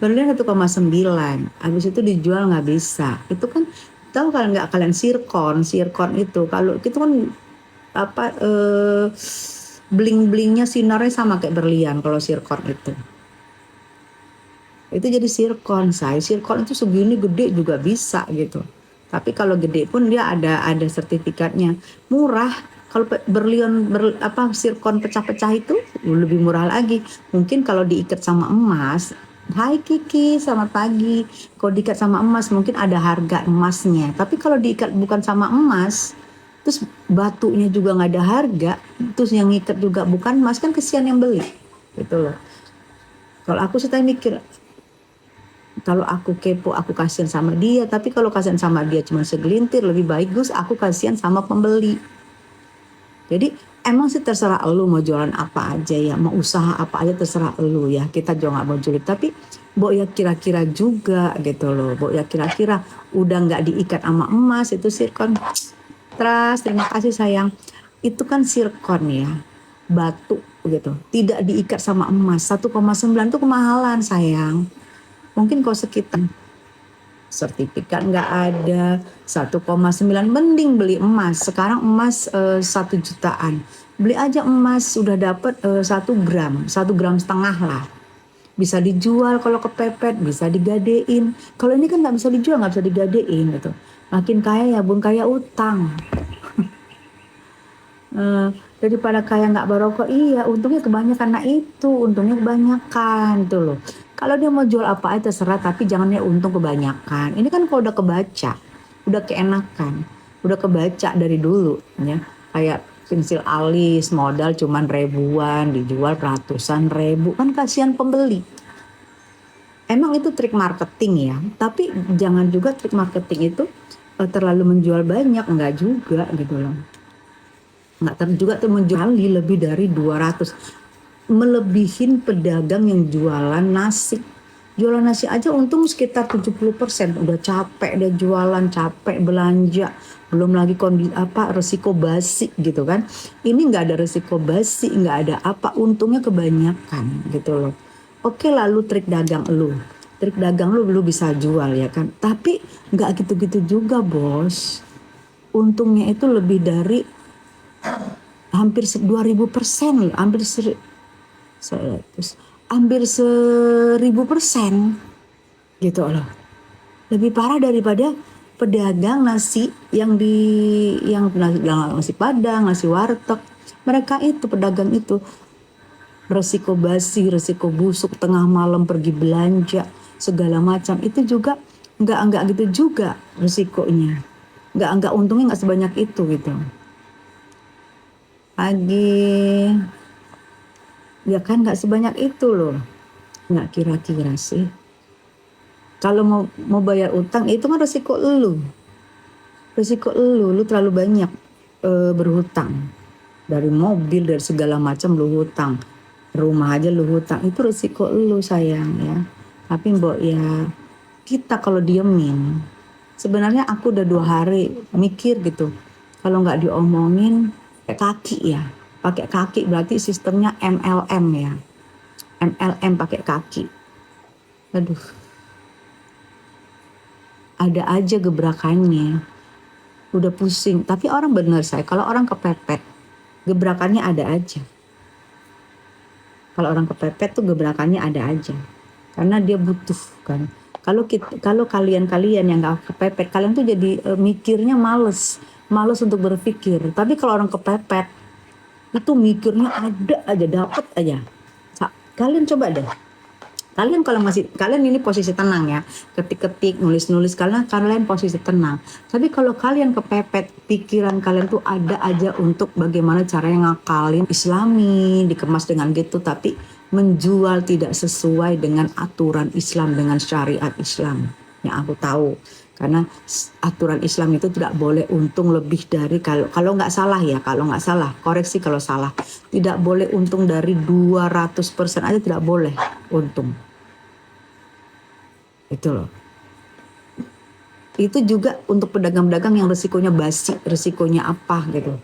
berlian 1,9, habis itu dijual nggak bisa. Itu kan tahu kalau nggak kalian sirkon itu kalau itu kan apa bling-blingnya sinarnya sama kayak berlian kalau sirkon itu jadi sirkon itu segini gede juga bisa gitu. Tapi kalau gede pun dia ada sertifikatnya, murah. Kalau berlian sirkon pecah-pecah itu lebih murah lagi. Mungkin kalau diikat sama emas, hai Kiki, selamat pagi. Kalau diikat sama emas mungkin ada harga emasnya. Tapi kalau diikat bukan sama emas, terus batunya juga nggak ada harga, terus yang ngikat juga bukan emas, kan kesian yang beli, gitu loh. Kalau aku sih tadi mikir, kalau aku kepo aku kasihan sama dia, tapi kalau kasihan sama dia cuma segelintir, lebih bagus aku kasihan sama pembeli. Jadi emang sih terserah elu mau jualan apa aja ya, mau usaha apa aja terserah elu ya, kita juga gak mau julid. Tapi Mbok ya kira-kira juga gitu loh, Mbok ya kira-kira udah gak diikat sama emas itu sirkon. Terima kasih sayang. Itu kan sirkon ya, batu gitu, tidak diikat sama emas. 1,9 itu kemahalan sayang. Mungkin kalau sekitar sertifikat nggak ada 1,9, mending beli emas. Sekarang emas 1 jutaan, beli aja emas udah dapat 1 gram, 1,5 gram lah, bisa dijual. Kalau kepepet bisa digadein. Kalau ini kan nggak bisa dijual, nggak bisa digadein gitu. Makin kaya ya bun, kaya utang. Daripada kaya nggak barokah, iya untungnya kebanyakan. Nah itu untungnya kebanyakan tuh loh. Kalau dia mau jual apa aja terserah, tapi jangan ya untung kebanyakan. Ini kan kalau udah kebaca, udah keenakan, udah kebaca dari dulu ya. Kayak pensil alis modal cuman ribuan dijual ratusan ribu, kan kasihan pembeli. Emang itu trik marketing ya, tapi jangan juga trik marketing itu terlalu menjual banyak, enggak juga gitu loh. Enggak juga tuh menjual lebih dari 200, melebihin pedagang yang jualan nasi. Jualan nasi aja untung sekitar 70%. Udah capek dia jualan, capek belanja. Belum lagi resiko basi gitu kan. Ini nggak ada resiko basi, nggak ada apa, untungnya kebanyakan gitu loh. Oke, lalu trik dagang lu. Trik dagang lu bisa jual ya kan. Tapi nggak gitu-gitu juga bos. Untungnya itu lebih dari hampir 2000%, hampir 1000% gitu loh. Lebih parah daripada pedagang nasi yang nasi padang, nasi warteg. Mereka itu pedagang itu resiko basi, resiko busuk, tengah malam pergi belanja segala macam, itu juga enggak gitu juga resikonya. Enggak untungnya enggak sebanyak itu gitu. Pagi ya kan nggak sebanyak itu loh. Nggak kira-kira sih. Kalau mau bayar utang itu kan resiko lu. Resiko lu terlalu banyak berhutang. Dari mobil, dari segala macam lu hutang. Rumah aja lu hutang. Itu resiko lu sayang ya. Tapi mbok ya, kita kalau diemin. Sebenarnya aku udah 2 hari mikir gitu. Kalau nggak diomongin pakai kaki ya. Pakai kaki berarti sistemnya MLM ya. MLM pakai kaki. Aduh. Ada aja gebrakannya. Udah pusing. Tapi orang bener saya, kalau orang kepepet, gebrakannya ada aja. Kalau orang kepepet tuh gebrakannya ada aja. Karena dia butuh kan. Kalau kalian yang gak kepepet, kalian tuh jadi mikirnya males untuk berpikir. Tapi kalau orang kepepet, itu mikirnya ada aja, dapet aja. Kalian coba deh. Kalian ini posisi tenang ya, ketik-ketik, nulis-nulis, kalian posisi tenang. Tapi kalau kalian kepepet, pikiran kalian tuh ada aja untuk bagaimana caranya ngakalin Islami, dikemas dengan gitu, tapi menjual tidak sesuai dengan aturan Islam, dengan syariat Islam yang aku tahu. Karena aturan Islam itu tidak boleh untung lebih dari, kalau nggak salah ya, koreksi kalau salah, tidak boleh untung dari 200% aja, tidak boleh untung. Itu loh. Itu juga untuk pedagang-pedagang yang resikonya basi, resikonya apa gitu.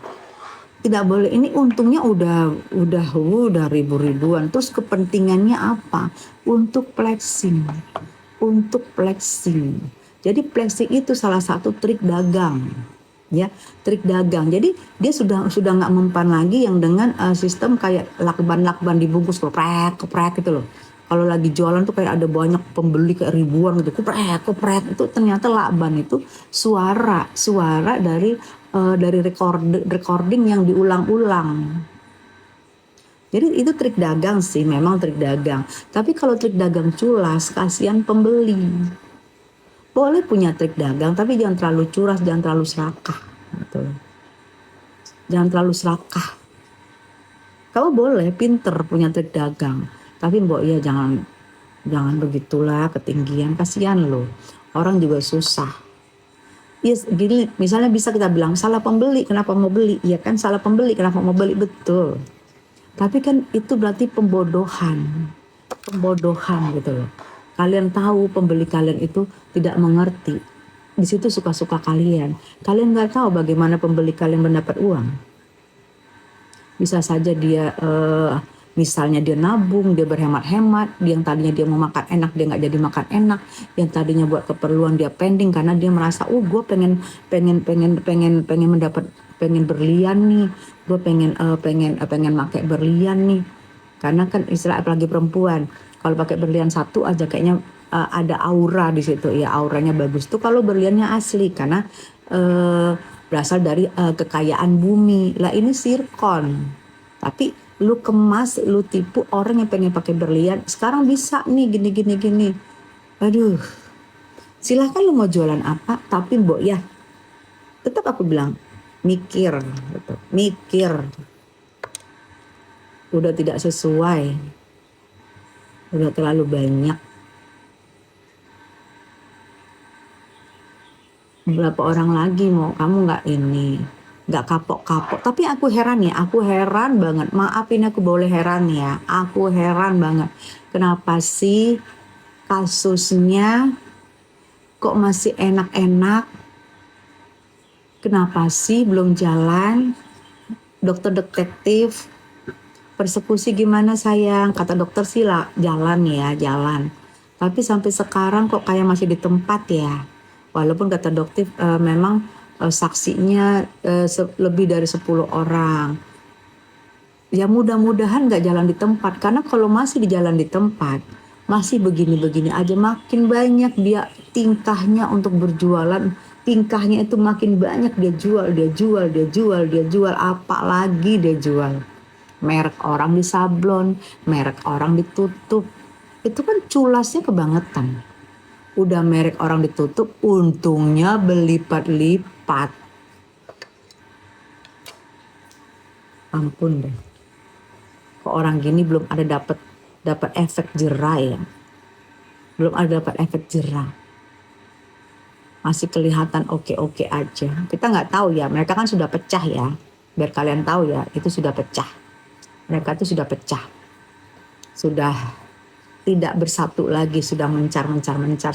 Tidak boleh. Ini untungnya udah ribu-ribuan. Terus kepentingannya apa? Untuk flexing. Untuk flexing. Jadi flexing itu salah satu trik dagang. Ya, trik dagang. Jadi dia sudah nggak mempan lagi yang dengan sistem kayak lakban-lakban dibungkus keprek gitu loh. Kalau lagi jualan tuh kayak ada banyak pembeli kayak ribuan gitu, keprek itu ternyata lakban itu suara dari recording yang diulang-ulang. Jadi itu trik dagang sih, memang trik dagang. Tapi kalau trik dagang culas, kasihan pembeli. Boleh punya trik dagang, tapi jangan terlalu curas, jangan terlalu serakah. Gitu. Jangan terlalu serakah. Kamu boleh pinter punya trik dagang, tapi mbok ya jangan begitulah ketinggian, kasihan loh. Orang juga susah. Yes, gini, misalnya bisa kita bilang salah pembeli, kenapa mau beli? Ya kan salah pembeli, kenapa mau beli? Betul. Tapi kan itu berarti pembodohan gitu loh. Kalian tahu pembeli kalian itu tidak mengerti. Di situ suka-suka kalian. Kalian nggak tahu bagaimana pembeli kalian mendapat uang. Bisa saja dia misalnya dia nabung, dia berhemat-hemat, yang tadinya dia mau makan enak dia nggak jadi makan enak, yang tadinya buat keperluan dia pending karena dia merasa gue pengen mendapat, pengen berlian nih, gue pengen pakai berlian nih, karena kan istilah apalagi perempuan kalau pakai berlian satu aja kayaknya ada aura di situ ya, auranya bagus tuh kalau berliannya asli karena berasal dari kekayaan bumi. Lah ini sirkon. Tapi lu kemas, lu tipu orang yang pengen pakai berlian. Sekarang bisa nih gini. Aduh. Silahkan lu mau jualan apa, tapi mbok ya. Tetap aku bilang mikir, gitu. Mikir. Udah tidak sesuai. Udah terlalu banyak. Berapa orang lagi mau kamu nggak ini, nggak kapok-kapok. Tapi aku heran banget, maafin aku boleh heran ya, aku heran banget kenapa sih kasusnya kok masih enak-enak, kenapa sih belum jalan. Dokter detektif, persekusi gimana sayang, kata dokter sih lah jalan ya, jalan, tapi sampai sekarang kok kayak masih di tempat ya. Walaupun kata dokter memang saksinya lebih dari 10 orang. Ya mudah-mudahan gak jalan di tempat. Karena kalau masih di jalan di tempat, masih begini-begini aja, makin banyak dia tingkahnya untuk berjualan. Tingkahnya itu makin banyak dia jual. Apalagi dia jual. Merek orang disablon, merek orang ditutup. Itu kan culasnya kebangetan. Udah merek orang ditutup, untungnya berlipat-lipat. Ampun deh. Kok orang gini belum ada dapat efek jerah ya. Belum ada dapat efek jerah. Masih kelihatan oke-oke aja. Kita nggak tahu ya, mereka kan sudah pecah ya. Biar kalian tahu ya, itu sudah pecah. Mereka itu sudah pecah. Sudah tidak bersatu lagi, sudah mencar,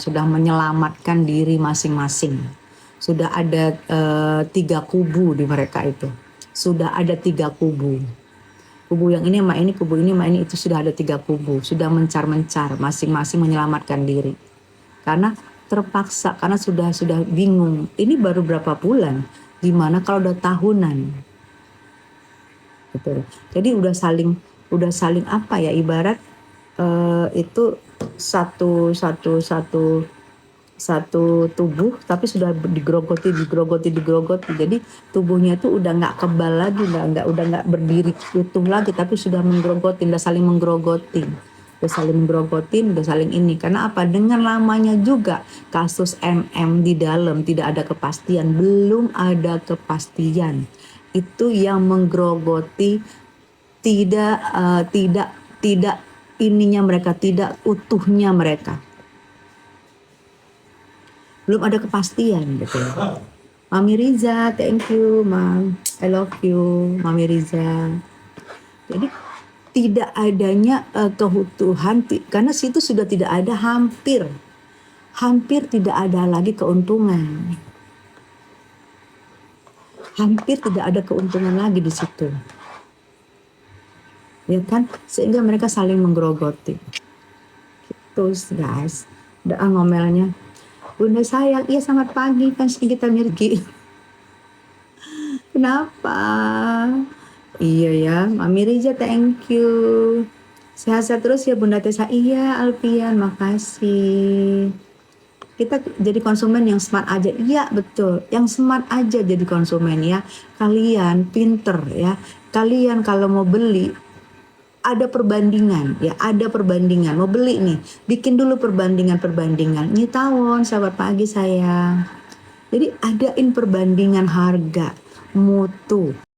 sudah menyelamatkan diri masing-masing. Sudah ada 3 kubu di mereka itu. Sudah ada 3 kubu. Kubu yang ini sama ini, kubu ini sama ini, itu sudah ada 3 kubu. Sudah mencar, masing-masing menyelamatkan diri. Karena terpaksa, karena sudah bingung. Ini baru berapa bulan? Gimana kalau udah tahunan? Gitu. Jadi udah saling apa ya, ibarat itu satu tubuh tapi sudah digerogoti. Jadi tubuhnya itu udah nggak kebal lagi, udah nggak berdiri utuh lagi, tapi sudah menggerogotin, udah saling menggerogotin, udah saling ini. Karena apa? Dengan lamanya juga kasus MM di dalam tidak ada kepastian, belum ada kepastian. Itu yang menggerogoti, tidak ininya mereka, tidak utuhnya mereka. Belum ada kepastian gitu. Mami Riza, thank you, Mam. I love you, Mami Riza. Jadi tidak adanya keutuhan, karena situ sudah tidak ada, hampir tidak ada lagi keuntungan. hampir tidak ada keuntungan lagi di situ. Ya kan? Sehingga mereka saling menggerogoti. Terus guys, udah ngomelnya. Bunda sayang, iya selamat pagi fans kita Mirgi. Kenapa? Iya ya, Mami Riza thank you. Sehat-sehat terus ya Bunda Tessa. Iya Alfian, makasih. Kita jadi konsumen yang smart aja. Iya betul, yang smart aja jadi konsumen ya. Kalian pinter ya. Kalian kalau mau beli ada perbandingan ya, ada perbandingan. Mau beli nih, bikin dulu perbandingan. Ini tawon, selamat pagi sayang. Jadi adain perbandingan harga, mutu.